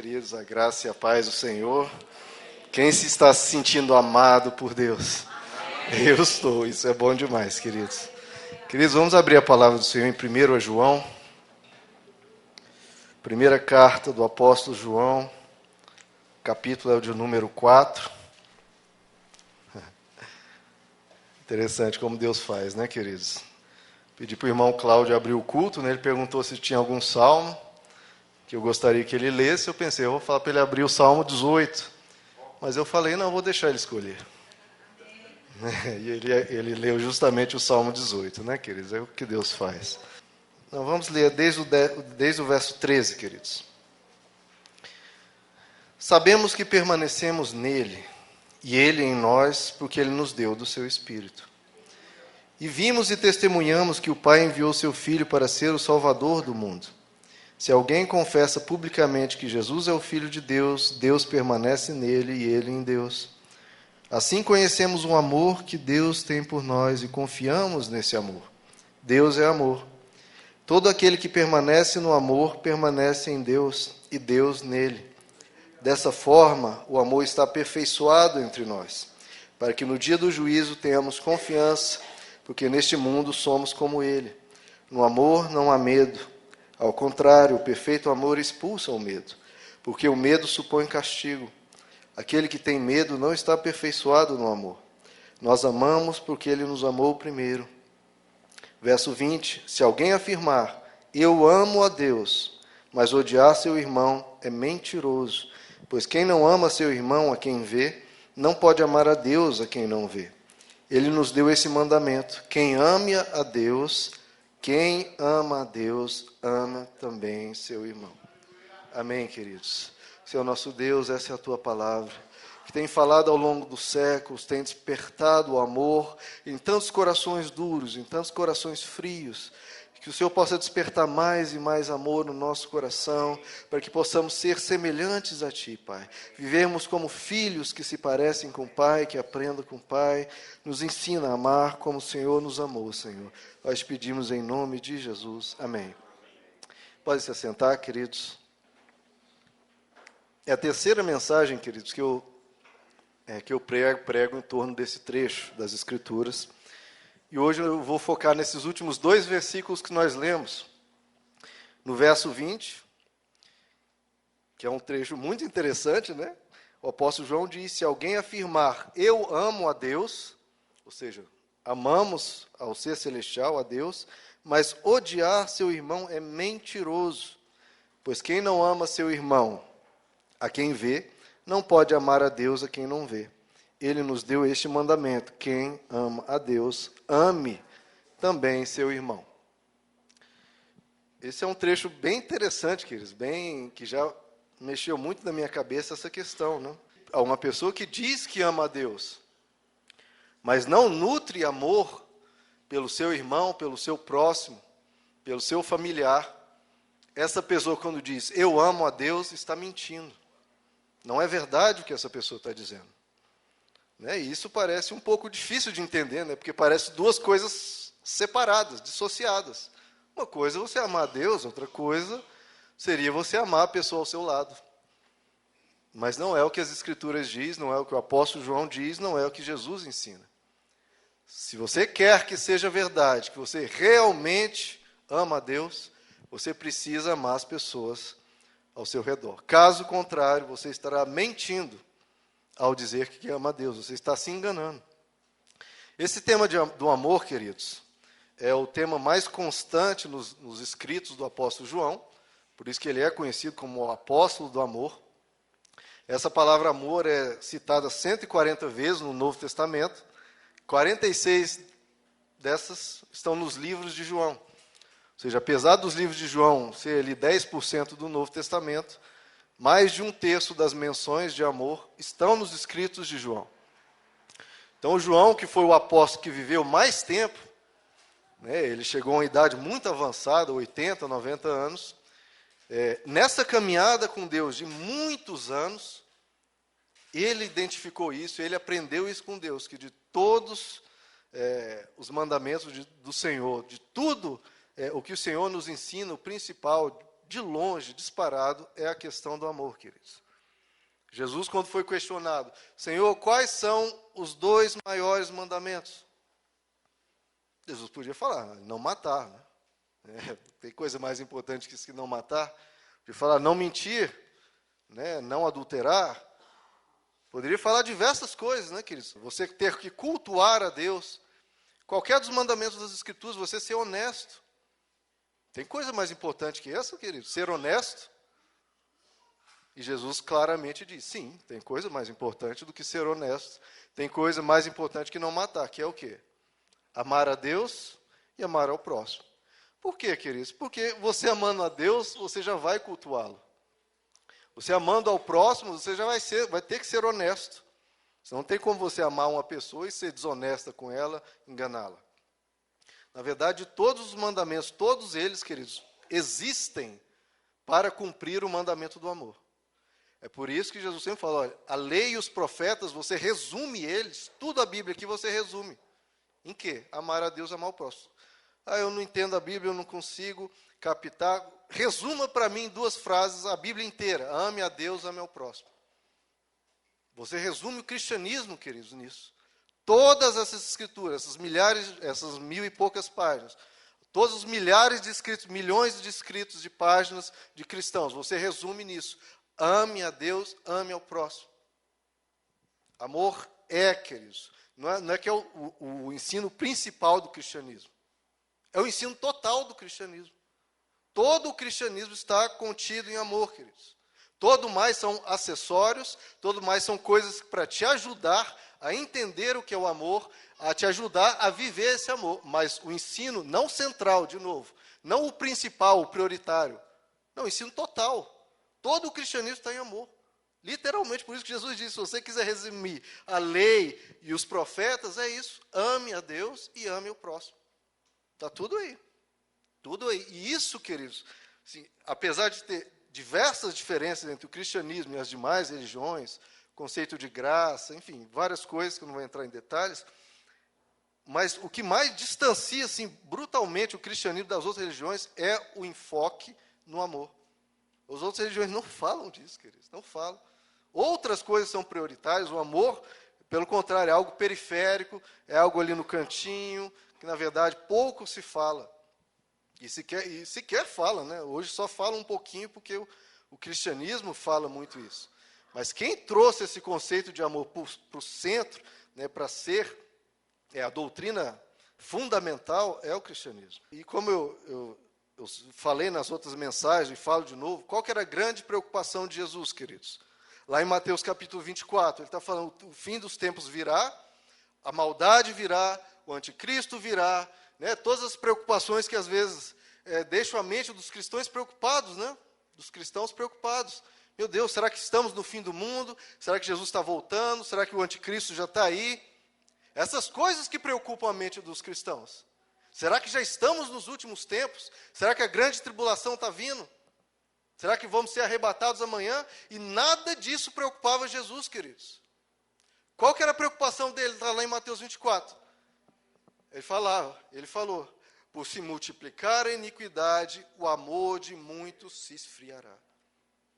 queridos, a graça e a paz do Senhor. Quem se está se sentindo amado por Deus? Eu estou, isso é bom demais, queridos. Queridos, vamos abrir a palavra do Senhor em 1 João. Primeira carta do apóstolo João, capítulo é o de número 4. Interessante como Deus faz, né, queridos? Pedi para o irmão Cláudio abrir o culto, né? Ele perguntou se tinha algum salmo que eu gostaria que ele lesse. Eu pensei, eu vou falar para ele abrir o Salmo 18. Mas eu falei, não, vou deixar ele escolher. E ele leu justamente o Salmo 18, né, queridos? É o que Deus faz. Então, vamos ler desde o verso 13, queridos. Sabemos que permanecemos nele, e ele em nós, porque ele nos deu do seu Espírito. E vimos e testemunhamos que o Pai enviou seu Filho para ser o Salvador do mundo. Se alguém confessa publicamente que Jesus é o Filho de Deus, Deus permanece nele e ele em Deus. Assim conhecemos o amor que Deus tem por nós e confiamos nesse amor. Deus é amor. Todo aquele que permanece no amor, permanece em Deus e Deus nele. Dessa forma, o amor está aperfeiçoado entre nós, para que no dia do juízo tenhamos confiança, porque neste mundo somos como ele. No amor não há medo. Ao contrário, o perfeito amor expulsa o medo, porque o medo supõe castigo. Aquele que tem medo não está aperfeiçoado no amor. Nós amamos porque ele nos amou primeiro. Verso 20, se alguém afirmar, eu amo a Deus, mas odiar seu irmão é mentiroso, pois quem não ama seu irmão a quem vê, não pode amar a Deus a quem não vê. Ele nos deu esse mandamento, quem ame a Deus, quem ama a Deus, ama também seu irmão. Amém, queridos? Senhor nosso Deus, essa é a tua palavra, que tem falado ao longo dos séculos, tem despertado o amor em tantos corações duros, em tantos corações frios, que o Senhor possa despertar mais e mais amor no nosso coração, para que possamos ser semelhantes a Ti, Pai. Vivemos como filhos que se parecem com o Pai, que aprendam com o Pai. Nos ensina a amar como o Senhor nos amou, Senhor. Nós pedimos em nome de Jesus. Amém. Pode se assentar, queridos. É a terceira mensagem, queridos, que eu prego em torno desse trecho das Escrituras. E hoje eu vou focar nesses últimos 2 versículos que nós lemos. No verso 20, que é um trecho muito interessante, né? O apóstolo João diz, se alguém afirmar, eu amo a Deus, ou seja, amamos ao ser celestial, a Deus, mas odiar seu irmão é mentiroso, pois quem não ama seu irmão, a quem vê, não pode amar a Deus a quem não vê. Ele nos deu este mandamento, quem ama a Deus, ame também seu irmão. Esse é um trecho bem interessante, queridos, que já mexeu muito na minha cabeça essa questão, né? Há uma pessoa que diz que ama a Deus, mas não nutre amor pelo seu irmão, pelo seu próximo, pelo seu familiar. Essa pessoa, quando diz, eu amo a Deus, está mentindo. Não é verdade o que essa pessoa está dizendo. Né? E isso parece um pouco difícil de entender, né? Porque parece 2 coisas separadas, dissociadas. Uma coisa é você amar a Deus, outra coisa seria você amar a pessoa ao seu lado. Mas não é o que as Escrituras dizem, não é o que o apóstolo João diz, não é o que Jesus ensina. Se você quer que seja verdade, que você realmente ama a Deus, você precisa amar as pessoas ao seu redor. Caso contrário, você estará mentindo ao dizer que ama a Deus, você está se enganando. Esse tema do amor, queridos, é o tema mais constante nos escritos do apóstolo João, por isso que ele é conhecido como o apóstolo do amor. Essa palavra amor é citada 140 vezes no Novo Testamento, 46 dessas estão nos livros de João. Ou seja, apesar dos livros de João ser ali 10% do Novo Testamento, mais de 1/3 das menções de amor estão nos escritos de João. Então, João, que foi o apóstolo que viveu mais tempo, né, ele chegou a uma idade muito avançada, 80, 90 anos, nessa caminhada com Deus de muitos anos, ele identificou isso, ele aprendeu isso com Deus, que de todos os mandamentos do Senhor, de tudo o que o Senhor nos ensina, o principal, de longe, disparado, é a questão do amor, queridos. Jesus, quando foi questionado, Senhor, quais são os 2 maiores mandamentos? Jesus podia falar, não matar, né? Tem coisa mais importante que isso que não matar. Podia falar, não mentir, né? Não adulterar. Poderia falar diversas coisas, né, queridos? Você ter que cultuar a Deus. Qualquer dos mandamentos das Escrituras, você ser honesto. Tem coisa mais importante que essa, querido? Ser honesto. E Jesus claramente diz, sim, tem coisa mais importante do que ser honesto. Tem coisa mais importante que não matar, que é o quê? Amar a Deus e amar ao próximo. Por quê, queridos? Porque você amando a Deus, você já vai cultuá-lo. Você amando ao próximo, você já vai ter que ser honesto. Não tem como você amar uma pessoa e ser desonesta com ela, enganá-la. Na verdade, todos os mandamentos, todos eles, queridos, existem para cumprir o mandamento do amor. É por isso que Jesus sempre fala, olha, a lei e os profetas, você resume eles, tudo a Bíblia aqui você resume. Em quê? Amar a Deus e amar o próximo. Eu não entendo a Bíblia, eu não consigo captar. Resuma para mim em 2 frases a Bíblia inteira. Ame a Deus, ame ao próximo. Você resume o cristianismo, queridos, nisso. Todas essas escrituras, essas 1000 e poucas páginas, todos os milhares de escritos, milhões de escritos de páginas de cristãos, você resume nisso. Ame a Deus, ame ao próximo. Amor queridos, não é que é o ensino principal do cristianismo. É o ensino total do cristianismo. Todo o cristianismo está contido em amor, queridos. Todo mais são acessórios, todo mais são coisas para te ajudar a entender o que é o amor, a te ajudar a viver esse amor. Mas o ensino não central, de novo, não o principal, o prioritário. Não, o ensino total. Todo o cristianismo está em amor. Literalmente, por isso que Jesus disse, se você quiser resumir a lei e os profetas, é isso. Ame a Deus e ame o próximo. Está tudo aí. Tudo aí. E isso, queridos, assim, apesar de ter diversas diferenças entre o cristianismo e as demais religiões, conceito de graça, enfim, várias coisas que eu não vou entrar em detalhes, mas o que mais distancia, assim, brutalmente o cristianismo das outras religiões é o enfoque no amor. As outras religiões não falam disso, queridos, não falam. Outras coisas são prioritárias, o amor, pelo contrário, é algo periférico, é algo ali no cantinho, que na verdade pouco se fala. E sequer fala, né? Hoje só fala um pouquinho porque o cristianismo fala muito isso. Mas quem trouxe esse conceito de amor para o centro, né, para ser a doutrina fundamental, é o cristianismo. E como eu falei nas outras mensagens, e falo de novo, qual que era a grande preocupação de Jesus, queridos? Lá em Mateus capítulo 24, ele está falando, o fim dos tempos virá, a maldade virá, o anticristo virá, né, todas as preocupações que às vezes deixam a mente dos cristãos preocupados, né? Dos cristãos preocupados. Meu Deus, será que estamos no fim do mundo? Será que Jesus está voltando? Será que o anticristo já está aí? Essas coisas que preocupam a mente dos cristãos. Será que já estamos nos últimos tempos? Será que a grande tribulação está vindo? Será que vamos ser arrebatados amanhã? E nada disso preocupava Jesus, queridos. Qual que era a preocupação dele? Está lá em Mateus 24. Ele falou, por se multiplicar a iniquidade, o amor de muitos se esfriará.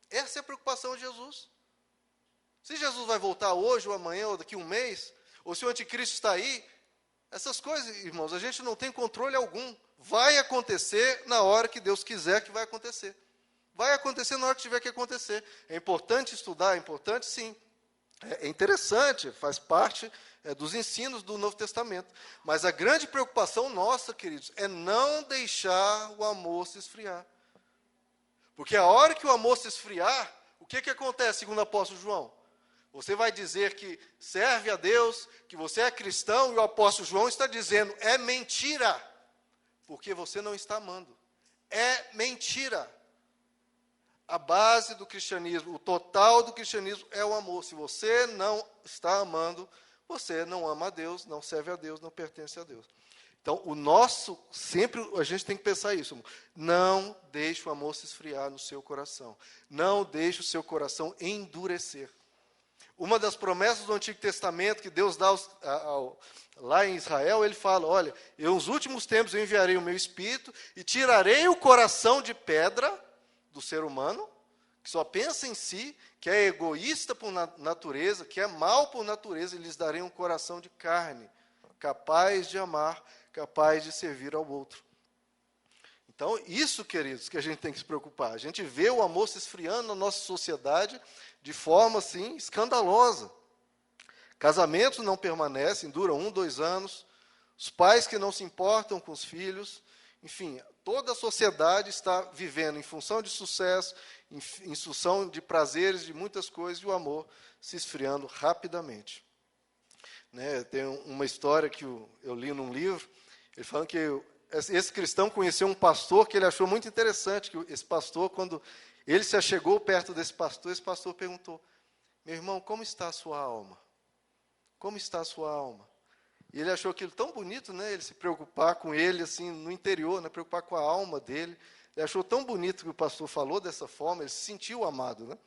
Essa é a preocupação de Jesus. Se Jesus vai voltar hoje, ou amanhã, ou daqui a um mês, ou se o anticristo está aí, essas coisas, irmãos, a gente não tem controle algum. Vai acontecer na hora que Deus quiser que vai acontecer. Vai acontecer na hora que tiver que acontecer. É importante estudar, é importante sim. É interessante, faz parte dos ensinos do Novo Testamento. Mas a grande preocupação nossa, queridos, é não deixar o amor se esfriar. Porque a hora que o amor se esfriar, o que acontece, segundo o apóstolo João? Você vai dizer que serve a Deus, que você é cristão, e o apóstolo João está dizendo, é mentira, porque você não está amando. É mentira. A base do cristianismo, o total do cristianismo é o amor. Se você não está amando, você não ama a Deus, não serve a Deus, não pertence a Deus. Então, sempre a gente tem que pensar isso. Não deixe o amor se esfriar no seu coração. Não deixe o seu coração endurecer. Uma das promessas do Antigo Testamento que Deus dá lá em Israel, ele fala, olha, nos últimos tempos eu enviarei o meu Espírito e tirarei o coração de pedra do ser humano, que só pensa em si, que é egoísta por natureza, que é mal por natureza, e lhes darei um coração de carne, capaz de amar, capaz de servir ao outro. Então, isso, queridos, que a gente tem que se preocupar. A gente vê o amor se esfriando na nossa sociedade de forma, assim, escandalosa. Casamentos não permanecem, duram 1, 2 anos. Os pais que não se importam com os filhos. Enfim, toda a sociedade está vivendo em função de sucesso, em função de prazeres, de muitas coisas, e o amor se esfriando rapidamente. Né, tem uma história que eu li num livro, ele falando que esse cristão conheceu um pastor que ele achou muito interessante, que esse pastor, quando ele se achegou perto desse pastor, esse pastor perguntou: meu irmão, como está a sua alma? Como está a sua alma? E ele achou aquilo tão bonito, né, ele se preocupar com ele, assim, no interior, né, preocupar com a alma dele. Ele achou tão bonito que o pastor falou dessa forma, ele se sentiu amado, né?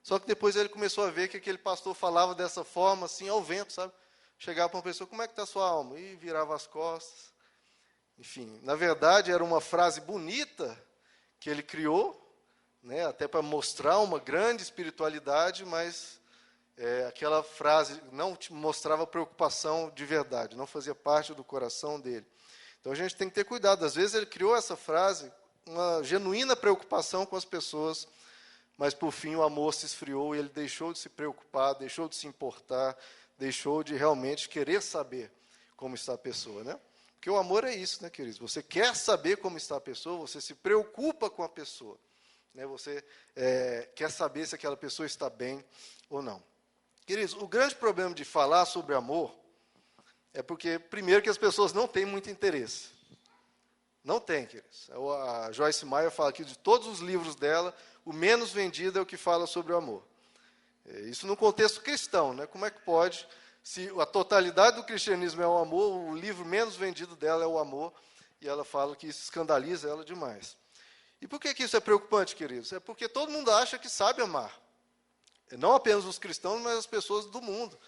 Só que depois ele começou a ver que aquele pastor falava dessa forma, assim, ao vento, sabe? Chegava para uma pessoa: como é que está a sua alma? E virava as costas. Enfim, na verdade, era uma frase bonita que ele criou, né, até para mostrar uma grande espiritualidade, mas aquela frase não mostrava preocupação de verdade, não fazia parte do coração dele. Então, a gente tem que ter cuidado. Às vezes, ele criou essa frase, uma genuína preocupação com as pessoas, mas, por fim, o amor se esfriou e ele deixou de se preocupar, deixou de se importar, deixou de realmente querer saber como está a pessoa, né? Porque o amor é isso, né, queridos? Você quer saber como está a pessoa, você se preocupa com a pessoa, né? Você quer saber se aquela pessoa está bem ou não. Queridos, o grande problema de falar sobre amor é porque, primeiro, que as pessoas não têm muito interesse. Não tem, queridos. A Joyce Meyer fala que de todos os livros dela, o menos vendido é o que fala sobre o amor. Isso no contexto cristão, né? Como é que pode, se a totalidade do cristianismo é o amor, o livro menos vendido dela é o amor, e ela fala que isso escandaliza ela demais. E por que isso é preocupante, queridos? É porque todo mundo acha que sabe amar. Não apenas os cristãos, mas as pessoas do mundo.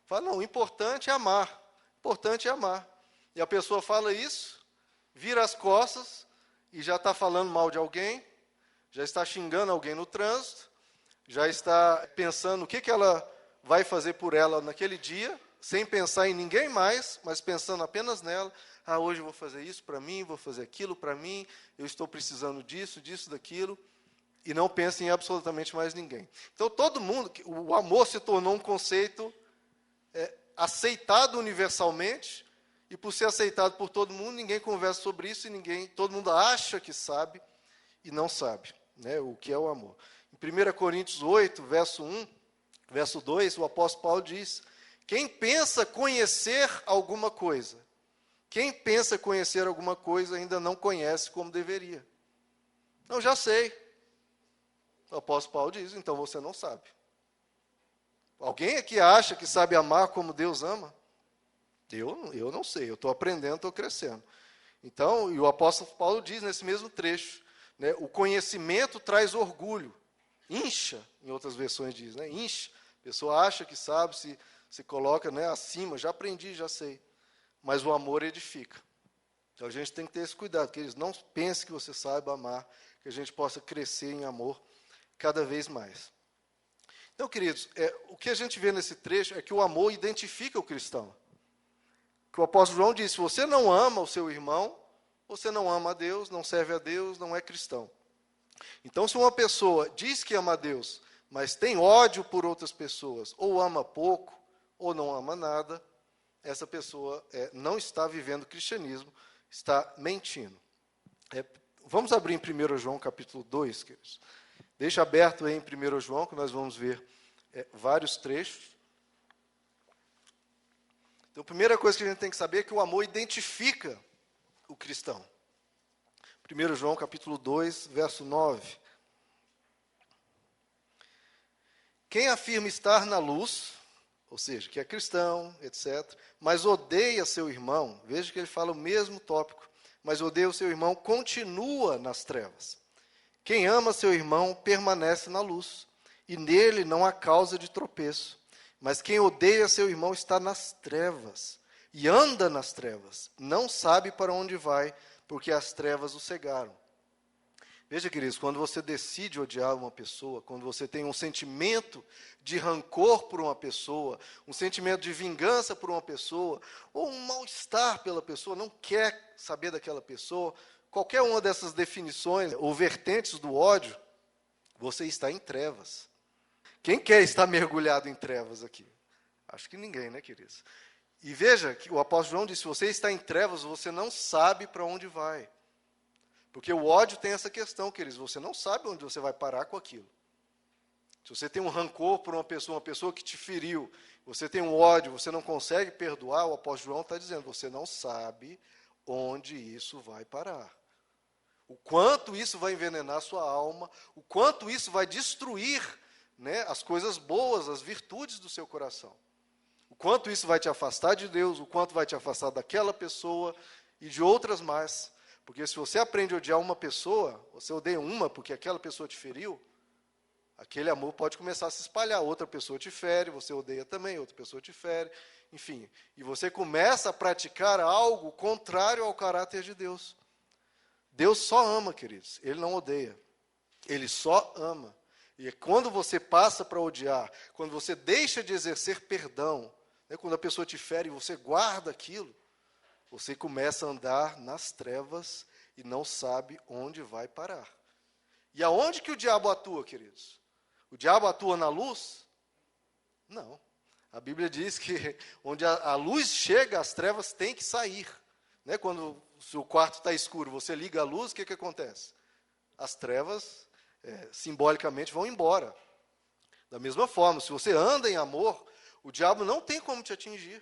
Fala: não, o importante é amar. O importante é amar. E a pessoa fala isso, vira as costas e já está falando mal de alguém, já está xingando alguém no trânsito, já está pensando o que ela vai fazer por ela naquele dia, sem pensar em ninguém mais, mas pensando apenas nela. Ah, hoje eu vou fazer isso para mim, vou fazer aquilo para mim, eu estou precisando disso, daquilo, e não pensa em absolutamente mais ninguém. Então, todo mundo, o amor se tornou um conceito aceitado universalmente, e por ser aceitado por todo mundo, ninguém conversa sobre isso, e todo mundo acha que sabe, e não sabe, né, o que é o amor. Em 1 Coríntios 8, verso 1, verso 2, o apóstolo Paulo diz: quem pensa conhecer alguma coisa, ainda não conhece como deveria. Não, já sei. O apóstolo Paulo diz: então você não sabe. Alguém aqui acha que sabe amar como Deus ama? Eu não sei, eu estou aprendendo, estou crescendo. Então, e o apóstolo Paulo diz nesse mesmo trecho, né, o conhecimento traz orgulho. Incha, em outras versões diz, né, incha. A pessoa acha que sabe, se coloca, né, acima, já aprendi, já sei. Mas o amor edifica. Então a gente tem que ter esse cuidado, que eles não pensem que você saiba amar, que a gente possa crescer em amor cada vez mais. Então, queridos, o que a gente vê nesse trecho é que o amor identifica o cristão. Que o apóstolo João diz: se você não ama o seu irmão, você não ama a Deus, não serve a Deus, não é cristão. Então, se uma pessoa diz que ama a Deus, mas tem ódio por outras pessoas, ou ama pouco, ou não ama nada, essa pessoa não está vivendo o cristianismo, está mentindo. Vamos abrir em 1 João capítulo 2, queridos. Deixa aberto aí em 1 João, que nós vamos ver vários trechos. Então, a primeira coisa que a gente tem que saber é que o amor identifica o cristão. 1 João capítulo 2, verso 9. Quem afirma estar na luz, ou seja, que é cristão, etc., mas odeia seu irmão, veja que ele fala o mesmo tópico, mas odeia o seu irmão, continua nas trevas. Quem ama seu irmão permanece na luz, e nele não há causa de tropeço. Mas quem odeia seu irmão está nas trevas, e anda nas trevas, não sabe para onde vai, porque as trevas o cegaram. Veja, queridos, quando você decide odiar uma pessoa, quando você tem um sentimento de rancor por uma pessoa, um sentimento de vingança por uma pessoa, ou um mal-estar pela pessoa, não quer saber daquela pessoa, qualquer uma dessas definições ou vertentes do ódio, você está em trevas. Quem quer estar mergulhado em trevas aqui? Acho que ninguém, né, queridos? E veja que o apóstolo João disse, se você está em trevas, você não sabe para onde vai. Porque o ódio tem essa questão, queridos, você não sabe onde você vai parar com aquilo. Se você tem um rancor por uma pessoa que te feriu, você tem um ódio, você não consegue perdoar, o apóstolo João está dizendo, você não sabe onde isso vai parar. O quanto isso vai envenenar a sua alma, o quanto isso vai destruir, né, as coisas boas, as virtudes do seu coração. O quanto isso vai te afastar de Deus, o quanto vai te afastar daquela pessoa e de outras mais. Porque se você aprende a odiar uma pessoa, você odeia uma porque aquela pessoa te feriu, aquele amor pode começar a se espalhar. Outra pessoa te fere, você odeia também, outra pessoa te fere, enfim. E você começa a praticar algo contrário ao caráter de Deus. Deus só ama, queridos, Ele não odeia. Ele só ama. E quando você passa para odiar, quando você deixa de exercer perdão, né, quando a pessoa te fere e você guarda aquilo, você começa a andar nas trevas e não sabe onde vai parar. E aonde que o diabo atua, queridos? O diabo atua na luz? Não. A Bíblia diz que onde a luz chega, as trevas têm que sair. Né? Quando o seu quarto está escuro, você liga a luz, o que acontece? As trevas, simbolicamente, vão embora. Da mesma forma, se você anda em amor, o diabo não tem como te atingir.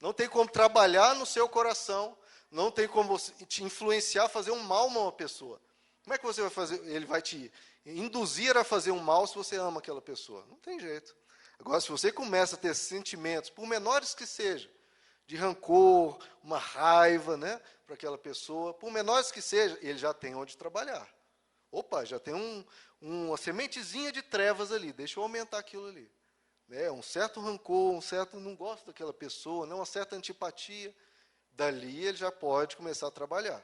Não tem como trabalhar no seu coração, não tem como te influenciar a fazer um mal a uma pessoa. Como é que você vai fazer? Ele vai te induzir a fazer um mal se você ama aquela pessoa. Não tem jeito. Agora, se você começa a ter sentimentos, por menores que sejam, de rancor, uma raiva, né, para aquela pessoa, por menores que sejam, ele já tem onde trabalhar. Opa, já tem uma sementezinha de trevas ali, deixa eu aumentar aquilo ali. Um certo rancor, um certo não gosto daquela pessoa, uma certa antipatia, dali ele já pode começar a trabalhar.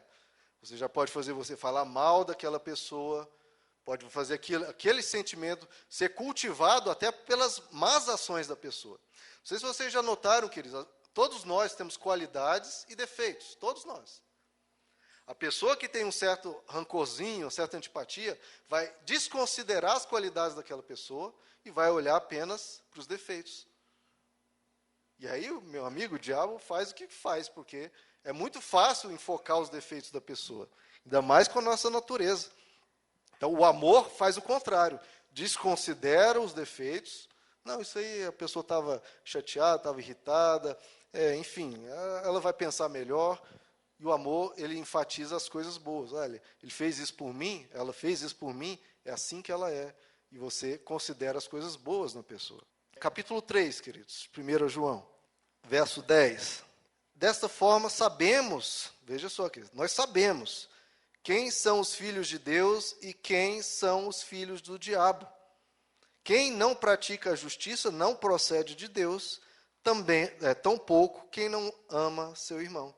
Você já pode fazer você falar mal daquela pessoa, pode fazer aquele sentimento ser cultivado até pelas más ações da pessoa. Não sei se vocês já notaram, queridos, todos nós temos qualidades e defeitos, todos nós. A pessoa que tem um certo rancorzinho, uma certa antipatia, vai desconsiderar as qualidades daquela pessoa e vai olhar apenas para os defeitos. E aí, meu amigo, o diabo faz o que faz, porque é muito fácil enfocar os defeitos da pessoa, ainda mais com a nossa natureza. Então, o amor faz o contrário, desconsidera os defeitos. Não, isso aí a pessoa estava chateada, estava irritada, enfim, ela vai pensar melhor. E o amor, ele enfatiza as coisas boas. Olha, ele fez isso por mim, ela fez isso por mim, é assim que ela é. E você considera as coisas boas na pessoa. Capítulo 3, queridos, 1 João, verso 10. Desta forma sabemos, veja só, queridos, nós sabemos quem são os filhos de Deus e quem são os filhos do diabo. Quem não pratica a justiça não procede de Deus, também tampouco quem não ama seu irmão.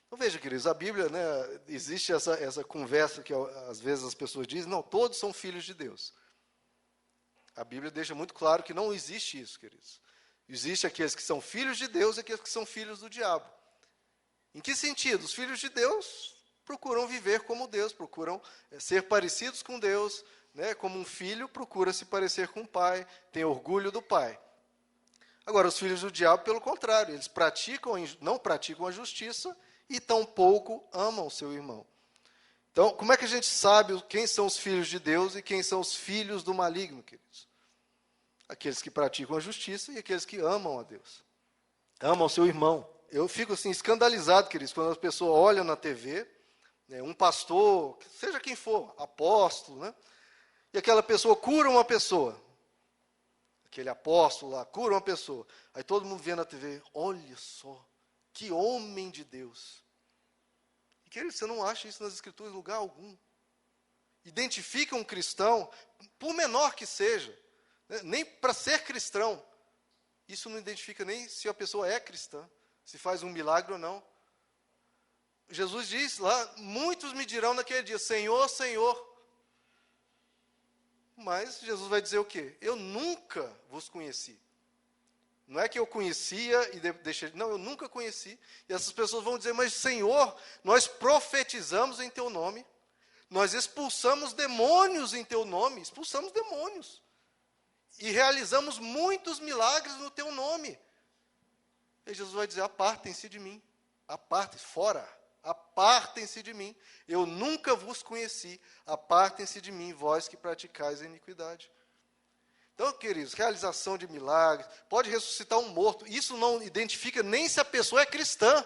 Então veja, queridos, a Bíblia, né, existe essa conversa que às vezes as pessoas dizem, não, todos são filhos de Deus. A Bíblia deixa muito claro que não existe isso, queridos. Existe aqueles que são filhos de Deus e aqueles que são filhos do diabo. Em que sentido? Os filhos de Deus procuram viver como Deus, procuram ser parecidos com Deus, né, como um filho procura se parecer com o pai, tem orgulho do pai. Agora, os filhos do diabo, pelo contrário, eles não praticam a justiça e tampouco amam o seu irmão. Então, como é que a gente sabe quem são os filhos de Deus e quem são os filhos do maligno, queridos? Aqueles que praticam a justiça e aqueles que amam a Deus. Amam o seu irmão. Eu fico assim escandalizado, queridos, quando as pessoas olham na TV, né, um pastor, seja quem for, apóstolo, né, e aquela pessoa cura uma pessoa. Aquele apóstolo lá cura uma pessoa. Aí todo mundo vê na TV, olha só, que homem de Deus. E, querido, você não acha isso nas Escrituras em lugar algum. Identifica um cristão, por menor que seja, né, nem para ser cristão. Isso não identifica nem se a pessoa é cristã, se faz um milagre ou não. Jesus diz lá, muitos me dirão naquele dia, Senhor, Senhor. Mas Jesus vai dizer o quê? Eu nunca vos conheci. Não é que eu conhecia e deixei... Não, eu nunca conheci. E essas pessoas vão dizer, mas Senhor, nós profetizamos em teu nome. Nós expulsamos demônios em teu nome. Expulsamos demônios. E realizamos muitos milagres no teu nome. E Jesus vai dizer, apartem-se de mim. Apartem-se, fora. Apartem-se de mim. Eu nunca vos conheci. Apartem-se de mim, vós que praticais a iniquidade. Então, queridos, realização de milagres, pode ressuscitar um morto. Isso não identifica nem se a pessoa é cristã.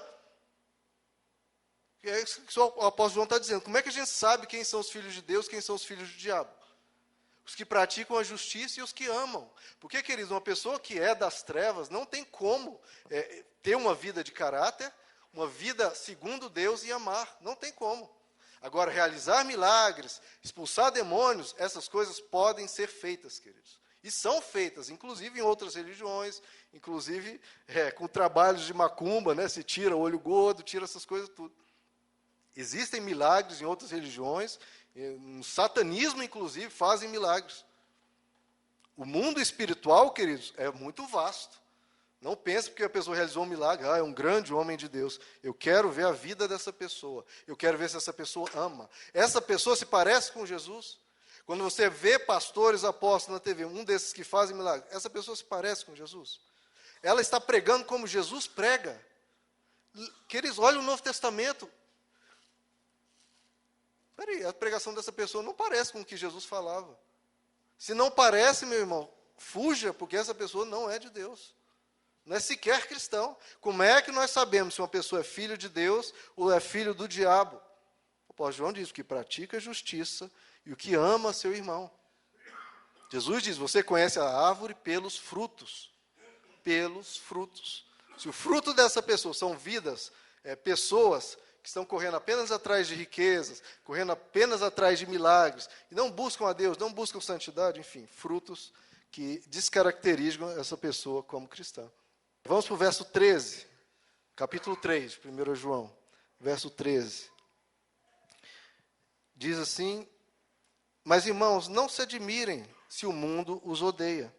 É isso que o apóstolo João está dizendo. Como é que a gente sabe quem são os filhos de Deus, quem são os filhos do diabo? Os que praticam a justiça e os que amam. Porque, queridos, uma pessoa que é das trevas não tem como ter uma vida de caráter, uma vida segundo Deus e amar. Não tem como. Agora, realizar milagres, expulsar demônios, essas coisas podem ser feitas, queridos. E são feitas, inclusive em outras religiões, inclusive com trabalhos de macumba, né? Se tira o olho gordo, tira essas coisas tudo. Existem milagres em outras religiões, no satanismo, inclusive, fazem milagres. O mundo espiritual, queridos, é muito vasto. Não pense porque a pessoa realizou um milagre, é um grande homem de Deus. Eu quero ver a vida dessa pessoa. Eu quero ver se essa pessoa ama. Essa pessoa se parece com Jesus? Quando você vê pastores, apóstolos na TV, um desses que fazem milagre, essa pessoa se parece com Jesus? Ela está pregando como Jesus prega. Queridos, olha o Novo Testamento. Peraí, a pregação dessa pessoa não parece com o que Jesus falava. Se não parece, meu irmão, fuja, porque essa pessoa não é de Deus. Não é sequer cristão. Como é que nós sabemos se uma pessoa é filho de Deus ou é filho do diabo? O apóstolo João diz que pratica a justiça e o que ama seu irmão. Jesus diz, você conhece a árvore pelos frutos. Pelos frutos. Se o fruto dessa pessoa são vidas, pessoas que estão correndo apenas atrás de riquezas, correndo apenas atrás de milagres, e não buscam a Deus, não buscam santidade, enfim, frutos que descaracterizam essa pessoa como cristã. Vamos para o verso 13, capítulo 3, 1 João, verso 13. Diz assim, mas irmãos, não se admirem se o mundo os odeia.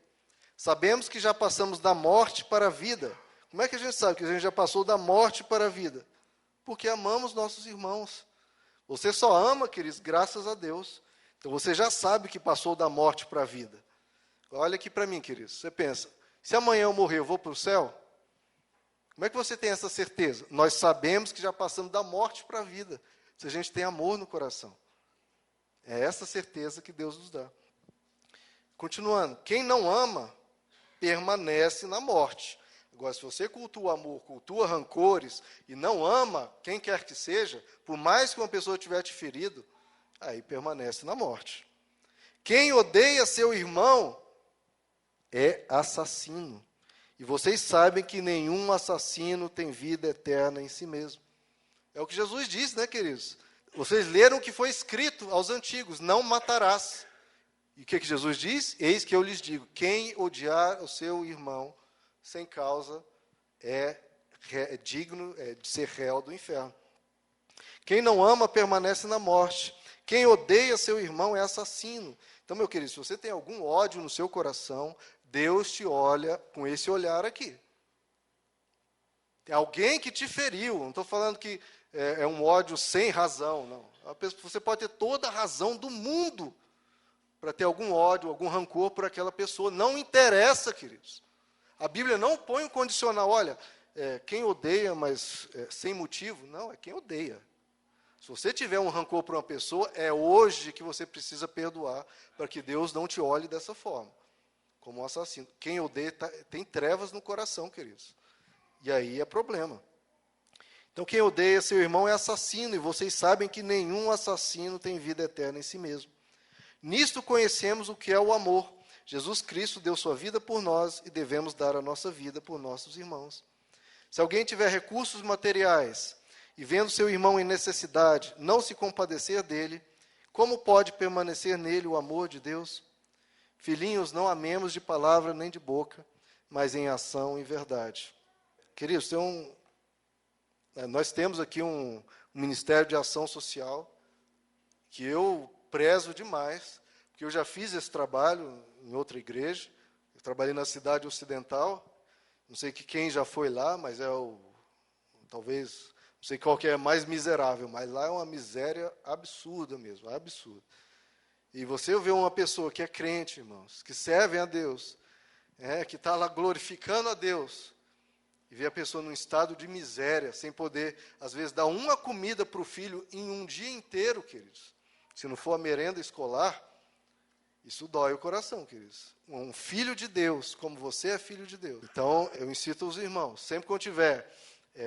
Sabemos que já passamos da morte para a vida. Como é que a gente sabe que a gente já passou da morte para a vida? Porque amamos nossos irmãos. Você só ama, queridos, graças a Deus. Então você já sabe que passou da morte para a vida. Olha aqui para mim, queridos. Você pensa, se amanhã eu morrer, eu vou para o céu? Como é que você tem essa certeza? Nós sabemos que já passamos da morte para a vida. Se a gente tem amor no coração. É essa certeza que Deus nos dá. Continuando, quem não ama, permanece na morte. Agora, se você cultua amor, cultua rancores, e não ama quem quer que seja, por mais que uma pessoa tiver te ferido, aí permanece na morte. Quem odeia seu irmão é assassino. E vocês sabem que nenhum assassino tem vida eterna em si mesmo. É o que Jesus disse, né, queridos? Vocês leram o que foi escrito aos antigos, não matarás. E o que Jesus diz? Eis que eu lhes digo, quem odiar o seu irmão sem causa é digno de ser réu do inferno. Quem não ama permanece na morte. Quem odeia seu irmão é assassino. Então, meu querido, se você tem algum ódio no seu coração, Deus te olha com esse olhar aqui. Tem alguém que te feriu. Não estou falando que é um ódio sem razão, não. Você pode ter toda a razão do mundo para ter algum ódio, algum rancor por aquela pessoa. Não interessa, queridos. A Bíblia não põe um condicional. Olha, quem odeia, mas sem motivo, não, é quem odeia. Se você tiver um rancor por uma pessoa, é hoje que você precisa perdoar, para que Deus não te olhe dessa forma, como um assassino. Quem odeia tem trevas no coração, queridos. E aí é problema. Então, quem odeia seu irmão é assassino, e vocês sabem que nenhum assassino tem vida eterna em si mesmo. Nisto conhecemos o que é o amor. Jesus Cristo deu sua vida por nós e devemos dar a nossa vida por nossos irmãos. Se alguém tiver recursos materiais e vendo seu irmão em necessidade, não se compadecer dele, como pode permanecer nele o amor de Deus? Filhinhos, não amemos de palavra nem de boca, mas em ação e verdade. Queridos, Nós temos aqui um Ministério de Ação Social que eu prezo demais, porque eu já fiz esse trabalho em outra igreja. Eu trabalhei na Cidade Ocidental, não sei quem já foi lá, mas talvez, não sei qual que é mais miserável, mas lá é uma miséria absurda mesmo, absurda. E você vê uma pessoa que é crente, irmãos, que serve a Deus, que está lá glorificando a Deus, e vê a pessoa num estado de miséria, sem poder, às vezes, dar uma comida para o filho em um dia inteiro, queridos. Se não for a merenda escolar, isso dói o coração, queridos. Um filho de Deus, como você é filho de Deus. Então, eu incito os irmãos, sempre que eu tiver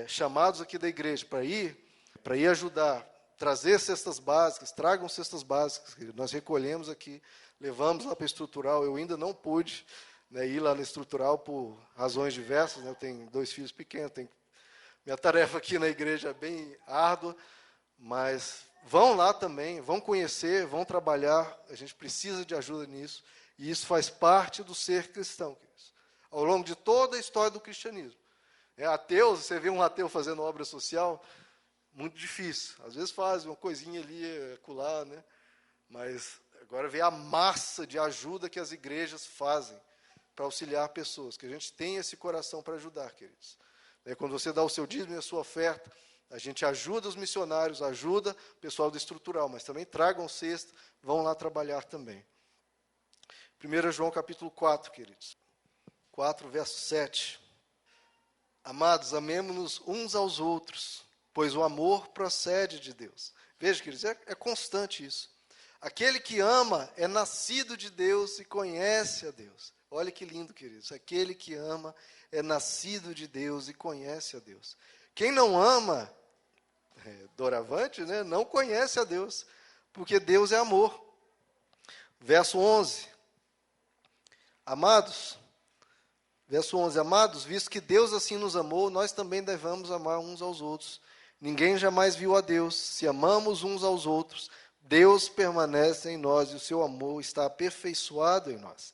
chamados aqui da igreja para ir ajudar, trazer cestas básicas, tragam cestas básicas, queridos. Nós recolhemos aqui, levamos lá para a estrutural. Eu ainda não pude ir lá na estrutural por razões diversas, Eu tenho 2 filhos pequenos, minha tarefa aqui na igreja é bem árdua, mas vão lá também, vão conhecer, vão trabalhar, a gente precisa de ajuda nisso, e isso faz parte do ser cristão, queridos, ao longo de toda a história do cristianismo. Ateus, você vê um ateu fazendo obra social, muito difícil, às vezes faz uma coisinha ali, acolá, mas agora vê a massa de ajuda que as igrejas fazem para auxiliar pessoas, que a gente tem esse coração para ajudar, queridos. Quando você dá o seu dízimo e a sua oferta, a gente ajuda os missionários, ajuda o pessoal do estrutural, mas também tragam cesta, vão lá trabalhar também. 1 João capítulo 4, queridos. 4, verso 7. Amados, amemo-nos uns aos outros, pois o amor procede de Deus. Veja, queridos, é constante isso. Aquele que ama é nascido de Deus e conhece a Deus. Olha que lindo, queridos. Aquele que ama é nascido de Deus e conhece a Deus. Quem não ama, doravante, não conhece a Deus, porque Deus é amor. Verso 11. Amados, visto que Deus assim nos amou, nós também devemos amar uns aos outros. Ninguém jamais viu a Deus. Se amamos uns aos outros, Deus permanece em nós e o seu amor está aperfeiçoado em nós.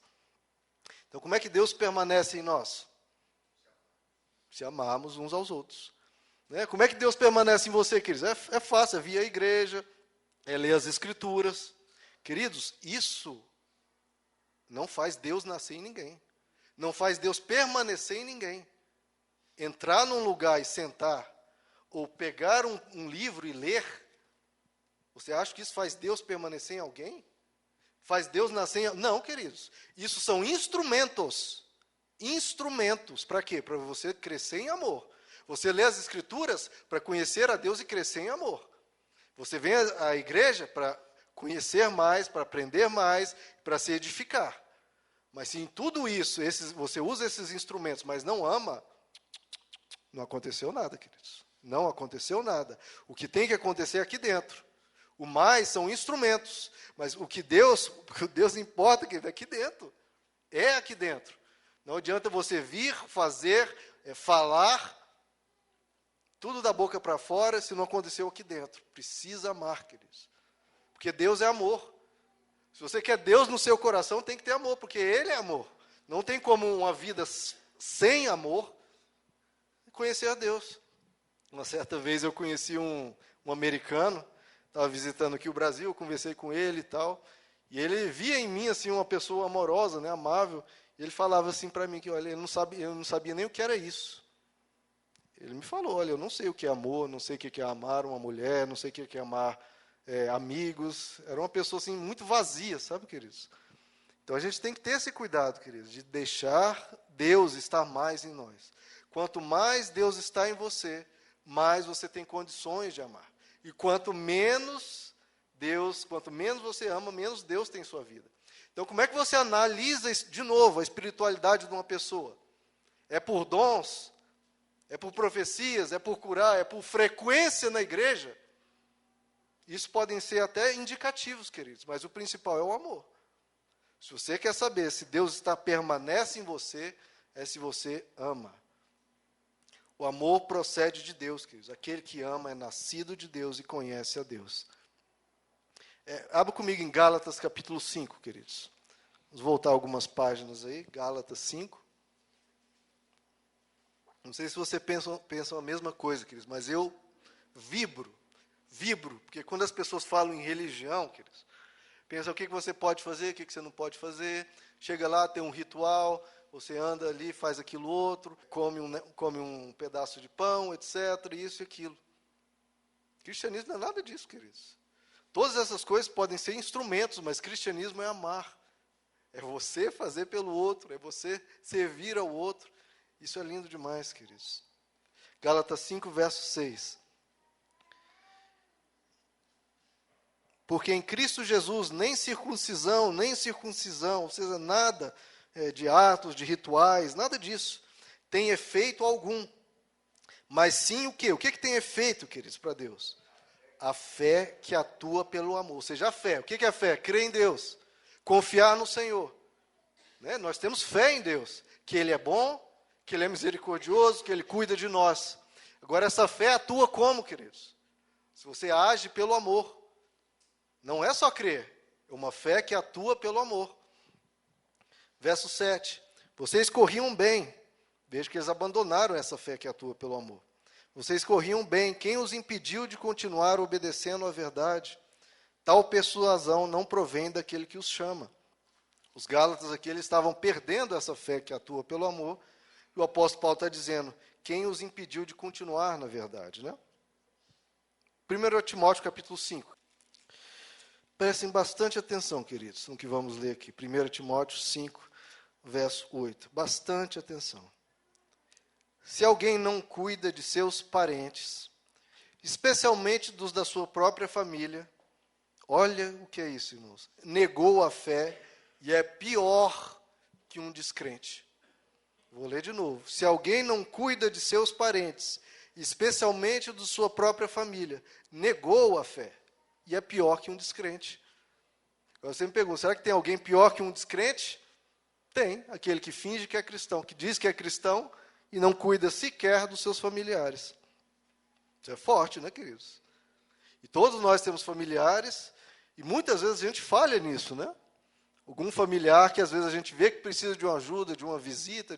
Então, como é que Deus permanece em nós? Se amarmos uns aos outros. Como é que Deus permanece em você, queridos? É fácil, é vir à igreja, é ler as Escrituras. Queridos, isso não faz Deus nascer em ninguém. Não faz Deus permanecer em ninguém. Entrar num lugar e sentar, ou pegar um livro e ler, você acha que isso faz Deus permanecer em alguém? Faz Deus nascer em... Não, queridos. Isso são instrumentos. Instrumentos. Para quê? Para você crescer em amor. Você lê as Escrituras para conhecer a Deus e crescer em amor. Você vem à igreja para conhecer mais, para aprender mais, para se edificar. Mas se em tudo isso você usa esses instrumentos, mas não ama, não aconteceu nada, queridos. Não aconteceu nada. O que tem que acontecer é aqui dentro. O mais são instrumentos, mas o que Deus importa é aqui dentro. É aqui dentro. Não adianta você vir, fazer, falar, tudo da boca para fora, se não aconteceu aqui dentro. Precisa amar, queridos. Porque Deus é amor. Se você quer Deus no seu coração, tem que ter amor, porque Ele é amor. Não tem como uma vida sem amor conhecer a Deus. Uma certa vez eu conheci um americano, estava visitando aqui o Brasil, eu conversei com ele e tal, e ele via em mim assim uma pessoa amorosa, amável, e ele falava assim para mim que, olha, eu não sabia nem o que era isso. Ele me falou, olha, eu não sei o que é amor, não sei o que é amar uma mulher, não sei o que é amar amigos. Era uma pessoa assim muito vazia, sabe, queridos? Então a gente tem que ter esse cuidado, queridos, de deixar Deus estar mais em nós. Quanto mais Deus está em você, mais você tem condições de amar. E quanto menos você ama, menos Deus tem em sua vida. Então, como é que você analisa, de novo, a espiritualidade de uma pessoa? É por dons? É por profecias? É por curar? É por frequência na igreja? Isso podem ser até indicativos, queridos, mas o principal é o amor. Se você quer saber se Deus permanece em você, é se você ama. O amor procede de Deus, queridos. Aquele que ama é nascido de Deus e conhece a Deus. Abra comigo em Gálatas capítulo 5, queridos. Vamos voltar algumas páginas aí. Gálatas 5. Não sei se você pensa a mesma coisa, queridos, mas eu vibro, porque quando as pessoas falam em religião, queridos, pensa o que você pode fazer, o que você não pode fazer, chega lá, tem um ritual, você anda ali, faz aquilo outro, come um pedaço de pão, etc., isso e aquilo. Cristianismo não é nada disso, queridos. Todas essas coisas podem ser instrumentos, mas cristianismo é amar. É você fazer pelo outro, é você servir ao outro. Isso é lindo demais, queridos. Gálatas 5, verso 6. Porque em Cristo Jesus, nem circuncisão, ou seja, nada de atos, de rituais, nada disso, tem efeito algum. Mas sim o quê? O que tem efeito, queridos, para Deus? A fé que atua pelo amor. Ou seja, a fé. O que é a fé? Crer em Deus. Confiar no Senhor. Né? Nós temos fé em Deus. Que Ele é bom, que Ele é misericordioso, que Ele cuida de nós. Agora, essa fé atua como, queridos? Se você age pelo amor. Não é só crer. É uma fé que atua pelo amor. Verso 7. Vocês corriam bem. Veja que eles abandonaram essa fé que atua pelo amor. Vocês corriam bem. Quem os impediu de continuar obedecendo à verdade? Tal persuasão não provém daquele que os chama. Os Gálatas aqui, eles estavam perdendo essa fé que atua pelo amor. E o apóstolo Paulo está dizendo, quem os impediu de continuar na verdade, né? 1 Timóteo capítulo 5. Prestem bastante atenção, queridos, no que vamos ler aqui. 1 Timóteo 5, verso 8. Bastante atenção. Se alguém não cuida de seus parentes, especialmente dos da sua própria família, olha o que é isso, irmãos. Negou a fé e é pior que um descrente. Vou ler de novo. Se alguém não cuida de seus parentes, especialmente de sua própria família, negou a fé e é pior que um descrente. Agora você me pergunta, será que tem alguém pior que um descrente? Tem, aquele que finge que é cristão, que diz que é cristão e não cuida sequer dos seus familiares. Isso é forte, né, queridos? E todos nós temos familiares, e muitas vezes a gente falha nisso, né? Algum familiar que às vezes a gente vê que precisa de uma ajuda, de uma visita,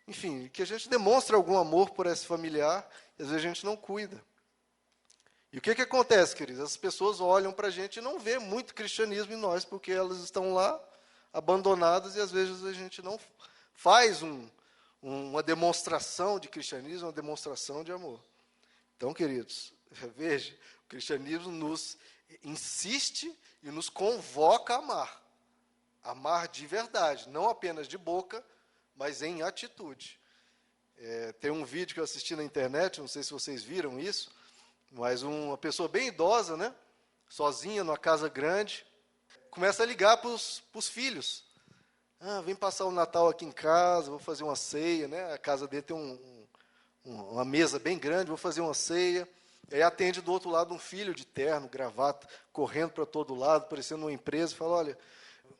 enfim, que a gente demonstra algum amor por esse familiar, e às vezes a gente não cuida. E o que acontece, queridos? As pessoas olham para a gente e não vê muito cristianismo em nós, porque elas estão lá, abandonadas, e às vezes a gente não faz uma demonstração de cristianismo, uma demonstração de amor. Então, queridos, veja, o cristianismo nos insiste e nos convoca a amar. Amar de verdade, não apenas de boca, mas em atitude. Tem um vídeo que eu assisti na internet, não sei se vocês viram isso, mas uma pessoa bem idosa, né, sozinha, numa casa grande, começa a ligar para os filhos. Vem passar o Natal aqui em casa, vou fazer uma ceia, né? A casa dele tem uma mesa bem grande, vou fazer uma ceia. E aí atende do outro lado um filho de terno, gravata, correndo para todo lado, parecendo uma empresa, e fala, olha,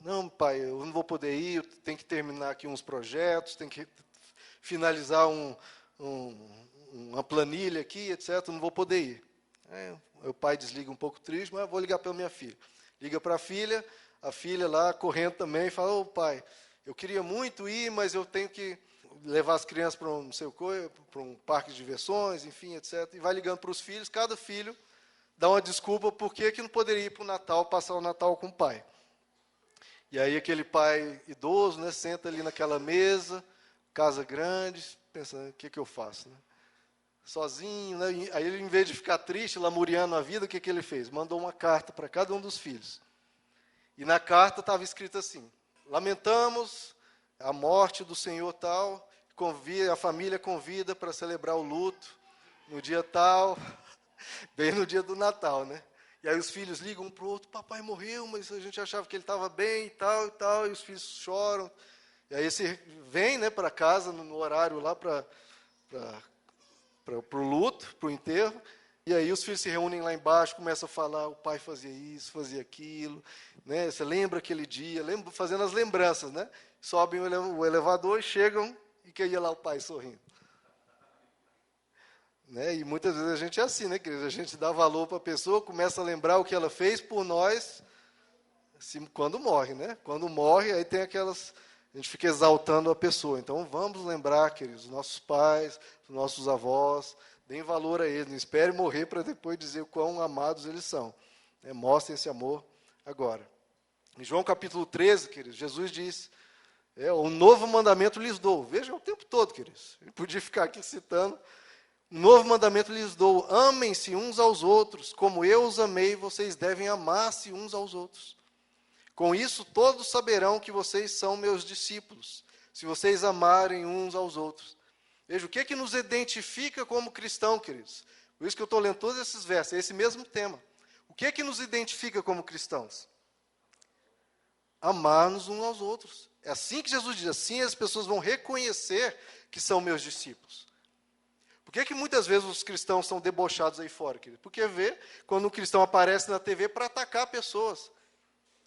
não, pai, eu não vou poder ir, eu tenho que terminar aqui uns projetos, tenho que finalizar uma planilha aqui, etc., não vou poder ir. O pai desliga um pouco triste, mas vou ligar para a minha filha. Liga para a filha lá correndo também, fala, ô pai, eu queria muito ir, mas eu tenho que levar as crianças para um, não sei o quê, para um parque de diversões, enfim, etc. E vai ligando para os filhos, cada filho dá uma desculpa por que não poderia ir para o Natal, passar o Natal com o pai. E aí aquele pai idoso, né, senta ali naquela mesa, casa grande, pensando, o que eu faço, né? Sozinho, né? Aí ele, em vez de ficar triste, lamuriando a vida, o que ele fez? Mandou uma carta para cada um dos filhos. E na carta estava escrito assim, lamentamos a morte do senhor tal, a família convida para celebrar o luto no dia tal, bem no dia do Natal, né? E aí os filhos ligam um para o outro, papai morreu, mas a gente achava que ele estava bem e tal, e os filhos choram. E aí você vem, né, para casa, no horário lá para o luto, para o enterro, e aí os filhos se reúnem lá embaixo, começam a falar, o pai fazia isso, fazia aquilo, né? Você lembra aquele dia, fazendo as lembranças, né? Sobem o elevador e chegam, e que ia lá o pai sorrindo. Né? E muitas vezes a gente é assim, né, querido? A gente dá valor para a pessoa, começa a lembrar o que ela fez por nós, quando morre, né? Quando morre, aí tem a gente fica exaltando a pessoa. Então, vamos lembrar, queridos, os nossos pais, os nossos avós, deem valor a eles. Não espere morrer para depois dizer o quão amados eles são. Mostrem esse amor agora. Em João capítulo 13, queridos, Jesus diz, um novo mandamento lhes dou. Veja o tempo todo, queridos. Ele podia ficar aqui citando. Um novo mandamento lhes dou. Amem-se uns aos outros. Como eu os amei, vocês devem amar-se uns aos outros. Com isso, todos saberão que vocês são meus discípulos, se vocês amarem uns aos outros. Veja, o que é que nos identifica como cristão, queridos? Por isso que eu estou lendo todos esses versos, é esse mesmo tema. O que é que nos identifica como cristãos? Amar-nos uns aos outros. É assim que Jesus diz, assim as pessoas vão reconhecer que são meus discípulos. Por que muitas vezes os cristãos são debochados aí fora, querido? Porque vê quando um cristão aparece na TV para atacar pessoas.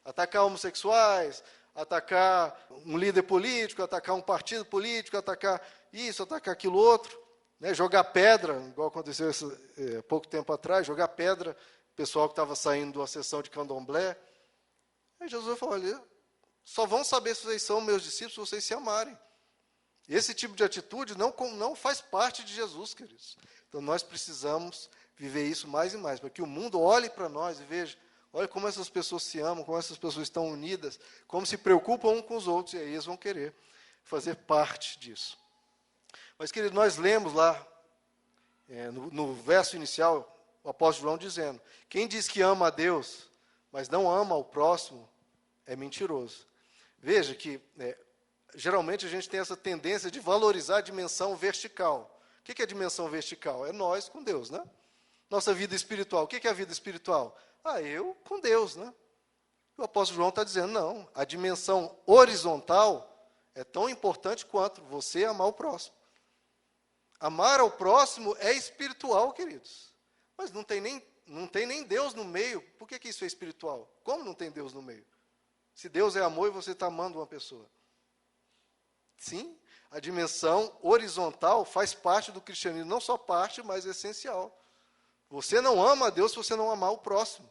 Atacar homossexuais, atacar um líder político, atacar um partido político, atacar isso, atacar aquilo outro, jogar pedra, igual aconteceu pouco tempo atrás, jogar pedra, o pessoal que estava saindo da sessão de candomblé. Aí Jesus falou, olha, só vão saber se vocês são meus discípulos se vocês se amarem. Esse tipo de atitude não faz parte de Jesus, queridos. Então nós precisamos viver isso mais e mais, para que o mundo olhe para nós e veja, olha como essas pessoas se amam, como essas pessoas estão unidas, como se preocupam uns com os outros, e aí eles vão querer fazer parte disso. Mas, querido, nós lemos lá, no verso inicial, o apóstolo João dizendo, quem diz que ama a Deus, mas não ama o próximo, é mentiroso. Veja que, geralmente, a gente tem essa tendência de valorizar a dimensão vertical. O que é a dimensão vertical? É nós com Deus, né? Nossa vida espiritual. O que é a vida espiritual? Eu com Deus, né? O apóstolo João está dizendo, não, a dimensão horizontal é tão importante quanto você amar o próximo. Amar ao próximo é espiritual, queridos. Mas não tem nem Deus no meio. Por que isso é espiritual? Como não tem Deus no meio? Se Deus é amor e você está amando uma pessoa. Sim, a dimensão horizontal faz parte do cristianismo, não só parte, mas essencial. Você não ama a Deus se você não amar o próximo.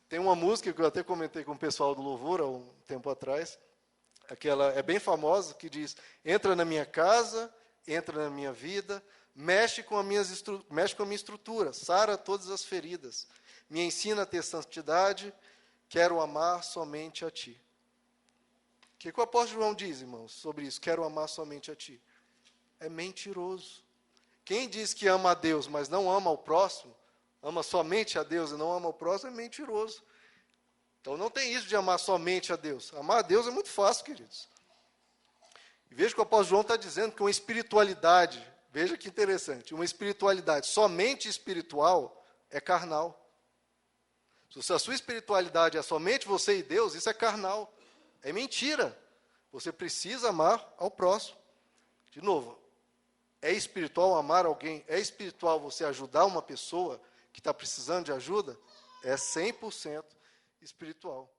Tem uma música que eu até comentei com o pessoal do Louvor há um tempo atrás, aquela é bem famosa, que diz, entra na minha casa, entra na minha vida, mexe com a minha estrutura, sara todas as feridas, me ensina a ter santidade, quero amar somente a Ti. O que o apóstolo João diz, irmãos, sobre isso? Quero amar somente a Ti. É mentiroso. Quem diz que ama a Deus, mas não ama o próximo, ama somente a Deus e não ama o próximo, é mentiroso. Então não tem isso de amar somente a Deus. Amar a Deus é muito fácil, queridos. E veja que o apóstolo João está dizendo que uma espiritualidade, veja que interessante, uma espiritualidade somente espiritual é carnal. Se a sua espiritualidade é somente você e Deus, isso é carnal. É mentira. Você precisa amar ao próximo. De novo, é espiritual amar alguém? É espiritual você ajudar uma pessoa que está precisando de ajuda? É 100% espiritual.